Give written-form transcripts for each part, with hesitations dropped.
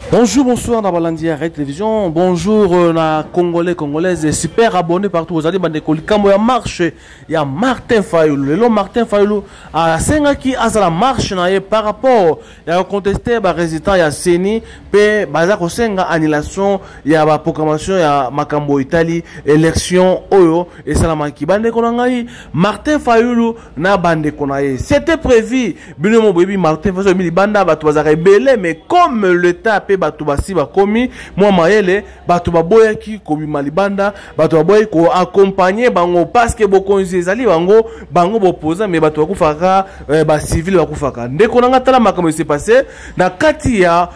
Bonjour, bonsoir dans Balandi Arrêt Télévision. Bonjour na Congolais, Congolaises, super abonnés partout. Vous allez bande Kolikambo ya marche. Il y a Martin Fayulu. Le Martin Fayulu a sengaki à la marche na par rapport ya contester ba résident ya Seni pe baza ko senga annulation ya ba proclamation ya makambo Italie élection oyo et salamaki bande konangai Martin Fayulu na bande konaye. C'était prévu. Binomo boyebi Martin Fayulu mi banda ba to bazaka belé mais comme l'État bato basi bakomi moi mayele bato baboyaki kobi malibanda bato baboyi ko accompagner bango parce que bokonzi ezali bango bopoza mais bato bakufaka ba civil bakufaka ndeko nanga tala makambo s'est passé na kati ya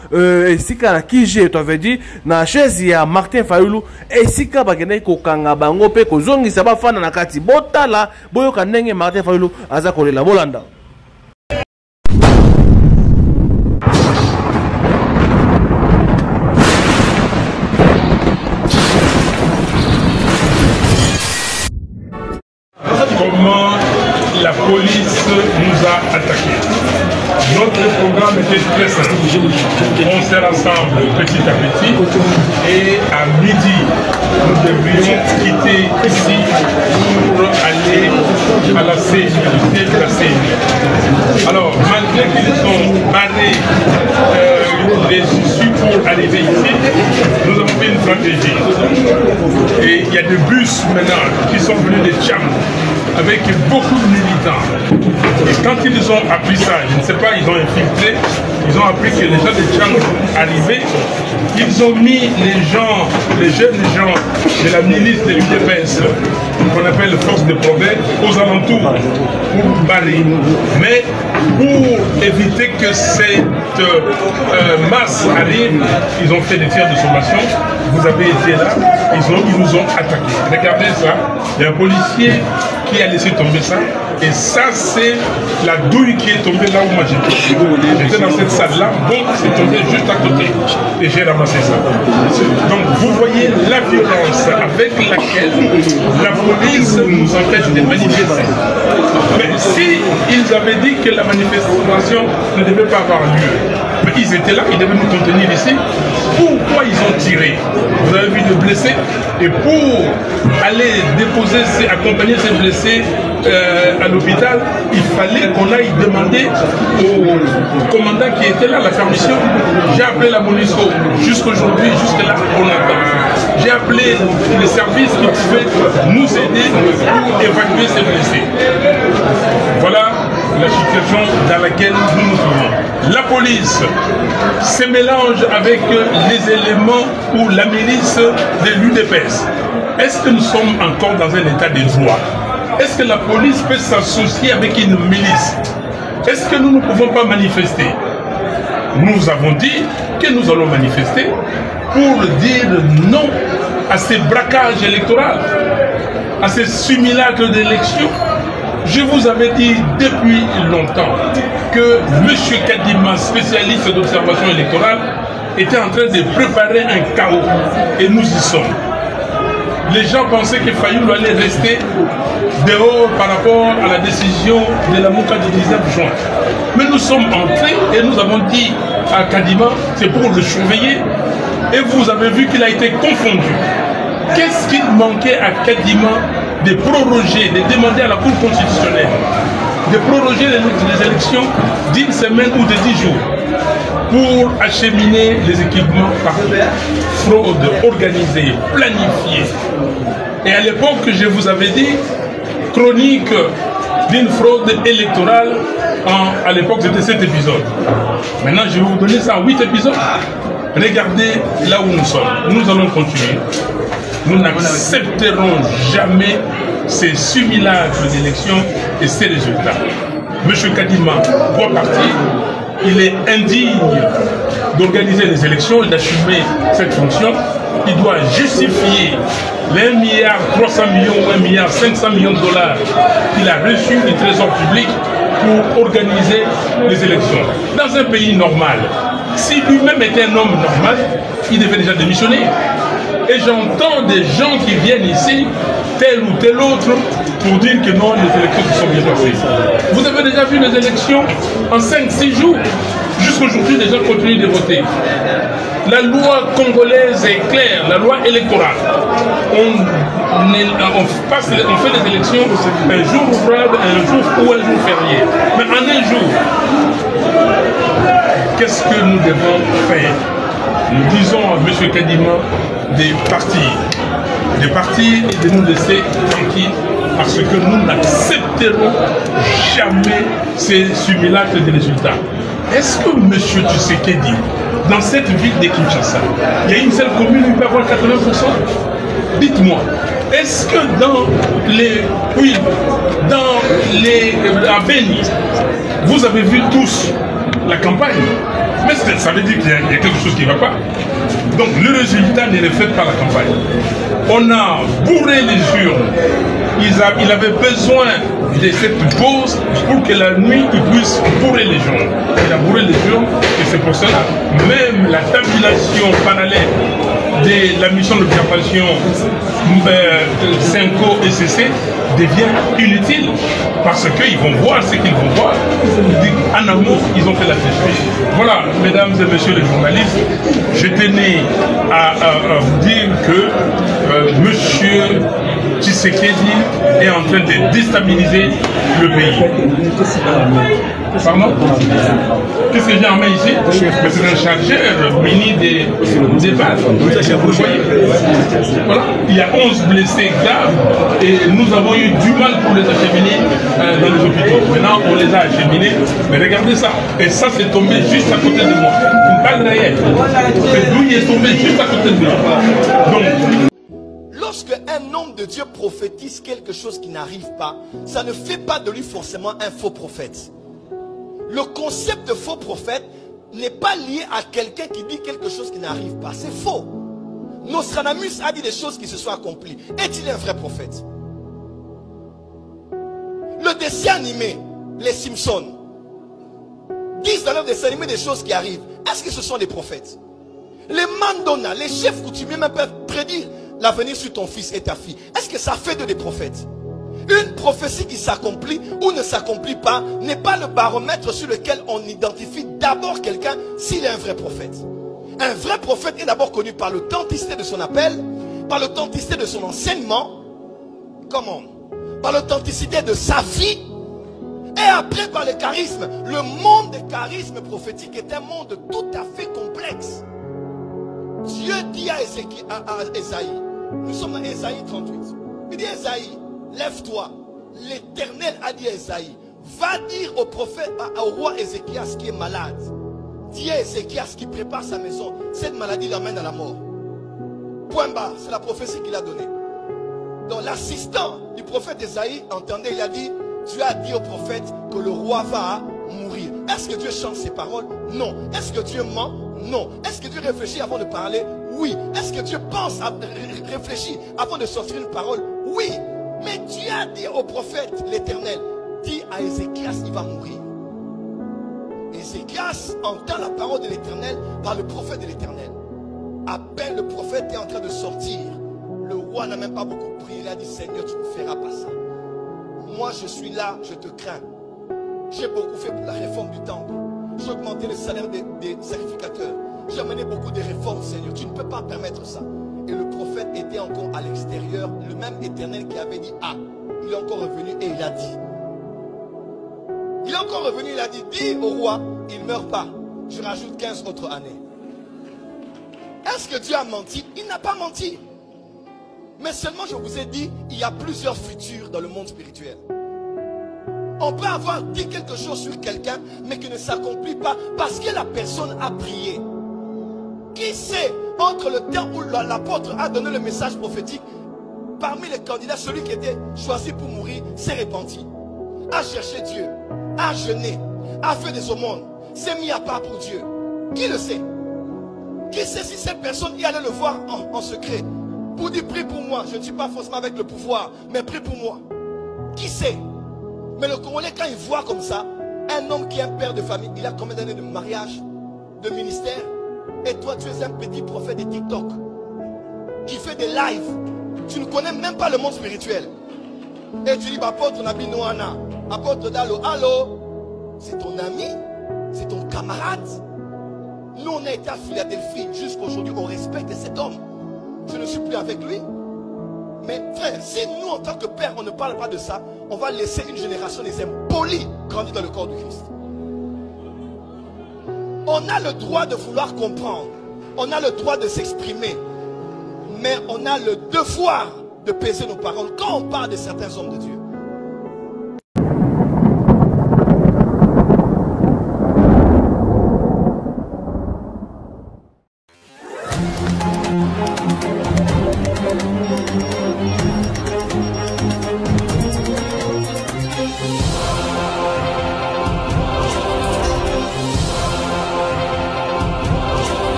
esika na kije to avait dit na chaise ya Martin Fayulu esika bakende ko kanga bango pe ko zongisa bafana na kati botala boyoka ndenge Martin Fayulu aza kolela bolanda. Comment la police nous a attaqués. Notre programme était très simple. On se rassemble petit à petit et à midi, nous devrions quitter ici pour aller à la sécurité de la CENI. Alors, malgré qu'ils ont barré les issues pour arriver ici, nous avons fait une stratégie. Et il y a des bus maintenant qui sont venus de Tcham avec beaucoup de militants. Et quand ils ont appris ça, je ne sais pas, ils ont infiltré, ils ont appris que les gens de Tchang arrivaient, ils ont mis les jeunes gens de la milice de l'UDPS, qu'on appelle force de progrès, aux alentours pour barrer. Mais pour éviter que cette masse arrive, ils ont fait des tirs de sommation. Vous avez été là, ils nous ont attaqués. Regardez ça, il y a un policier qui a laissé tomber ça. Et ça, c'est la douille qui est tombée là où moi j'étais. J'étais dans cette salle-là, bon, c'est tombé juste à côté. Et j'ai ramassé ça. Donc, vous voyez la violence avec laquelle la police nous empêche de manifester. Mais si ils avaient dit que la manifestation ne devait pas avoir lieu, mais ils étaient là, ils devaient nous contenir ici. Pourquoi ils ont tiré? Vous avez vu des blessés. Et pour aller déposer, accompagner ces blessés à l'hôpital, il fallait qu'on aille demander au commandant qui était là la permission. J'ai appelé la MONUSCO jusqu'aujourd'hui, jusque-là, on attend. J'ai appelé les services qui pouvaient nous aider pour évacuer ces blessés. Voilà la situation dans laquelle nous nous trouvons. La police se mélange avec les éléments ou la milice de l'UDPS. Est-ce que nous sommes encore dans un état de droit? Est-ce que la police peut s'associer avec une milice? Est-ce que nous ne pouvons pas manifester? Nous avons dit que nous allons manifester pour dire non à ces braquages électoraux, à ces simulacres d'élections. Je vous avais dit depuis longtemps que M. Kadima, spécialiste d'observation électorale, était en train de préparer un chaos. Et nous y sommes. Les gens pensaient que Fayulu allait rester dehors par rapport à la décision de la Mouka du 19 juin. Mais nous sommes entrés et nous avons dit à Kadima, c'est pour le surveiller. Et vous avez vu qu'il a été confondu. Qu'est-ce qu'il manquait à Kadima de proroger, de demander à la Cour constitutionnelle de proroger les élections d'une semaine ou de 10 jours pour acheminer les équipements par fraude organisée, planifiée. Et à l'époque, je vous avais dit, chronique d'une fraude électorale, à l'époque c'était 7 épisodes. Maintenant, je vais vous donner ça en 8 épisodes. Regardez là où nous sommes. Nous allons continuer. Nous n'accepterons jamais ces simulacres d'élections et ces résultats. M. Kadima doit partir. Il est indigne d'organiser les élections et d'assumer cette fonction. Il doit justifier les 1,3 milliard ou 1,5 milliard de dollars qu'il a reçus du trésor public pour organiser les élections. Dans un pays normal, si lui-même était un homme normal, il devait déjà démissionner. Et j'entends des gens qui viennent ici, tel ou tel autre, pour dire que non, les élections se sont bien passées. Vous avez déjà vu les élections en 5-6 jours. Jusqu'aujourd'hui, les gens continuent de voter. La loi congolaise est claire, la loi électorale. On fait des élections un jour ouvrable, un jour ou un jour férié. Mais en un jour, qu'est-ce que nous devons faire? Nous disons à M. Kadima des partis et de nous laisser tranquilles parce que nous n'accepterons jamais ces simulacres de résultats. Est-ce que M. Tshisekedi, dans cette ville de Kinshasa, il y a une seule commune où il peut avoir 80%? Dites-moi, est-ce que dans les à Beni, vous avez vu tous la campagne? Mais ça veut dire qu'il y a quelque chose qui ne va pas. Donc le résultat ne reflète pas la campagne. On a bourré les urnes. Il avait besoin de cette pause pour que la nuit, il puisse bourrer les urnes. Il a bourré les urnes et c'est pour cela, même la tabulation parallèle de la mission d'observation Senko et CC devient inutile parce qu'ils vont voir ce qu'ils vont voir. En amont, ils ont fait la test. Voilà, mesdames et messieurs les journalistes, je tenais à vous dire que monsieur Tshisekedi est en train de déstabiliser le pays. Pardon? Qu'est-ce que j'ai en main ici? C'est un chargeur mini des balles. Vous voyez? Voilà. Il y a 11 blessés graves et nous avons eu du mal pour les acheminer dans les hôpitaux. Maintenant, on les a acheminés. Mais regardez ça. Et ça, c'est tombé juste à côté de moi. Une balle réelle. C'est d'où il est tombé juste à côté de moi. Donc, lorsque un homme de Dieu prophétise quelque chose qui n'arrive pas, ça ne fait pas de lui forcément un faux prophète. Le concept de faux prophète n'est pas lié à quelqu'un qui dit quelque chose qui n'arrive pas. C'est faux. Nostradamus a dit des choses qui se sont accomplies. Est-il un vrai prophète? Le dessin animé, les Simpsons, disent dans leur dessin animé des choses qui arrivent. Est-ce que ce sont des prophètes? Les Mandona, les chefs coutumiers même peuvent prédire l'avenir sur ton fils et ta fille. Est-ce que ça fait des prophètes? Une prophétie qui s'accomplit ou ne s'accomplit pas n'est pas le baromètre sur lequel on identifie d'abord quelqu'un s'il est un vrai prophète. Un vrai prophète est d'abord connu par l'authenticité de son appel, par l'authenticité de son enseignement, comment? Par l'authenticité de sa vie, et après par le charisme. Le monde des charismes prophétiques est un monde tout à fait complexe. Dieu dit à Ésaïe, nous sommes dans Ésaïe 38, il dit Ésaïe, lève-toi. L'Éternel a dit à Ésaïe, va dire au prophète, au roi Ézéchias qui est malade. Dis à Ézéchias qui prépare sa maison, cette maladie l'amène à la mort. Point barre, c'est la prophétie qu'il a donnée. Donc l'assistant du prophète Ésaïe, entendez, il a dit, Dieu a dit au prophète que le roi va mourir. Est-ce que Dieu chante ses paroles? Non. Est-ce que Dieu ment? Non. Est-ce que Dieu réfléchit avant de parler? Oui. Est-ce que Dieu pense à réfléchir avant de sortir une parole? Oui. Mais Dieu a dit au prophète, l'Éternel, dit à Ézéchias, il va mourir. Ézéchias entend la parole de l'Éternel par le prophète de l'Éternel. À peine le prophète est en train de sortir, le roi n'a même pas beaucoup prié. Il a dit, Seigneur, tu ne feras pas ça. Moi, je suis là, je te crains. J'ai beaucoup fait pour la réforme du temple. J'ai augmenté le salaire des sacrificateurs. J'ai mené beaucoup de réformes, Seigneur. Tu ne peux pas permettre ça. Et le prophète était encore à l'extérieur. Le même Éternel qui avait dit, ah, il est encore revenu et il a dit. Il est encore revenu, il a dit, dis au roi, il ne meurt pas. Je rajoute 15 autres années. Est-ce que Dieu a menti? Il n'a pas menti. Mais seulement, je vous ai dit, il y a plusieurs futurs dans le monde spirituel. On peut avoir dit quelque chose sur quelqu'un, mais qui ne s'accomplit pas parce que la personne a prié. Qui sait, entre le temps où l'apôtre a donné le message prophétique, parmi les candidats, celui qui était choisi pour mourir s'est repenti, a cherché Dieu, a jeûné, a fait des aumônes, s'est mis à part pour Dieu. Qui le sait? Qui sait si cette personne y allait le voir en secret pour dire prie pour moi? Je ne suis pas forcément avec le pouvoir, mais prie pour moi. Qui sait? Mais le Congolais, quand il voit comme ça, un homme qui est un père de famille, il a combien d'années de mariage, de ministère? Et toi, tu es un petit prophète de TikTok qui fait des lives. Tu ne connais même pas le monde spirituel. Et tu dis, apôtre Nabi Noana, apôtre Dalo, allô? C'est ton ami? C'est ton camarade? Nous, on a été à Philadelphie jusqu'aujourd'hui, on respecte cet homme. Je ne suis plus avec lui. Mais frère, si nous, en tant que père, on ne parle pas de ça, on va laisser une génération des impolis grandir dans le corps du Christ. On a le droit de vouloir comprendre. On a le droit de s'exprimer. Mais on a le devoir de peser nos paroles quand on parle de certains hommes de Dieu.